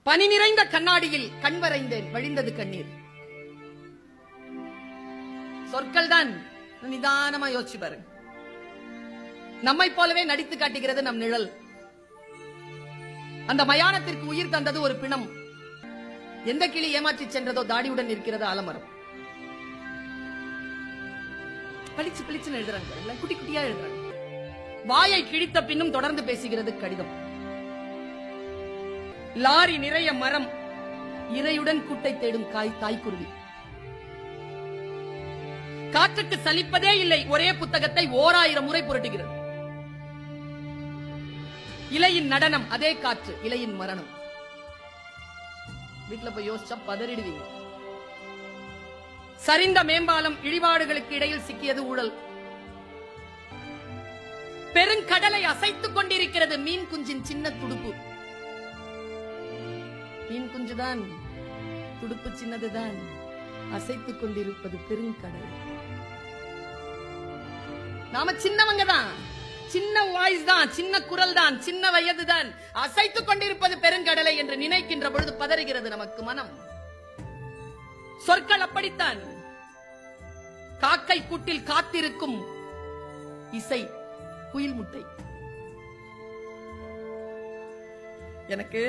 பனி நிறைந்த கண்ணாடியில் கண் வரைந்தேன், வழிந்தது கண்ணீர். சொற்கள் தான். நிதானமா யோசிச்சு பாருங்க. நம்மை போலவே நடித்து காட்டுகிறது நம் நிழல். அந்த மயானத்திற்கு உயிர் தந்தது ஒரு பிணம். எந்த கிளி ஏமாற்றி சென்றதோ தாடியுடன் இருக்கிறது ஆலமரம். பளிச்சு பளிச்சுன்னு எழுதுறாங்க, குட்டி குட்டியா எழுதுறாங்க. வாயை கிழித்த பின்னும் தொடர்ந்து பேசுகிறது கடிதம். லாரி நிறைய மரம், இரையுடன் கூட்டை தேடும் தாய்க்குருவி. காற்றுக்கு சலிப்பதே இல்லை, ஒரே புத்தகத்தை 1000 முறை புரட்டுகிறது. இலையின் நடனம், அதே காற்று, இலையின் மரணம். வீட்டுல போய் யோசிச்சா பதறிடுவீங்க. சரிந்த மேம்பாலம், இடிபாடுகளுக்கு இடையில் சிக்கியது ஊழல். பெருங்கடலை அசைத்துக் கொண்டிருக்கிறது மீன் குஞ்சின் சின்ன துடுப்பு. மீன் குஞ்சுதான், துடுப்பு சின்னதுதான், அசைத்துக் கொண்டிருப்பது பெருங்கடல். நாம சின்னவங்க தான், சின்ன வாய்ஸ் தான், சின்ன குரல் தான், சின்ன வயது தான், அசைத்துக் கொண்டிருப்பது பெருங்கடலை என்று நினைக்கின்ற பொழுது பதறுகிறது நமக்கு மனம். சொற்கள் அப்படித்தான். காக்கை கூட்டில் காத்திருக்கும் இசை, குயில் முட்டை. எனக்கு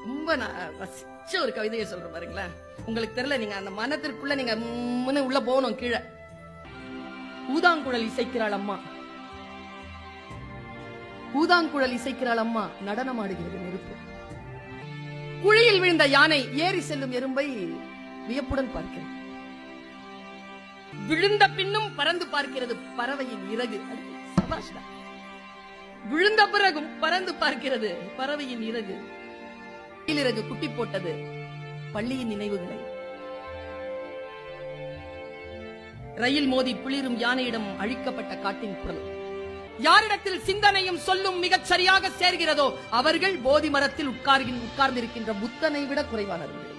ரொம்ப ரசிச்ச ஒரு கவிதையை சொல்ற பாருங்களேன். உங்களுக்கு தெரியல, நீங்க அந்த மனத்திற்குள்ள நீங்க உள்ள போகணும். கீழே ஊதாங்குழல் இசைக்கிறாள் அம்மா, ஊதாங்குழல் இசைக்கிறாள் அம்மா, நடனம் ஆடுகிறது நெருப்பு. குழியில் விழுந்த யானை ஏறி செல்லும் எறும்பை வியப்புடன் பார்க்கிறது. விழுந்த பின்னும் பறந்து பார்க்கிறது பறவையின் இறகு. விழுந்த பிறகும் பறந்து பார்க்கிறது பறவையின் இறகு. இறகு குட்டி போட்டது பள்ளியின் நினைவுகளை. ரயில் மோதி குளிரும் யானையிடம் அழிக்கப்பட்ட காட்டின் குரல். யாரிடத்தில் சிந்தனையும் சொல்லும் மிகச் சரியாக சேர்கிறதோ அவர்கள் போதி மரத்தில் உட்கார்ந்திருக்கின்ற புத்தனை விட குறைவானவர்கள்.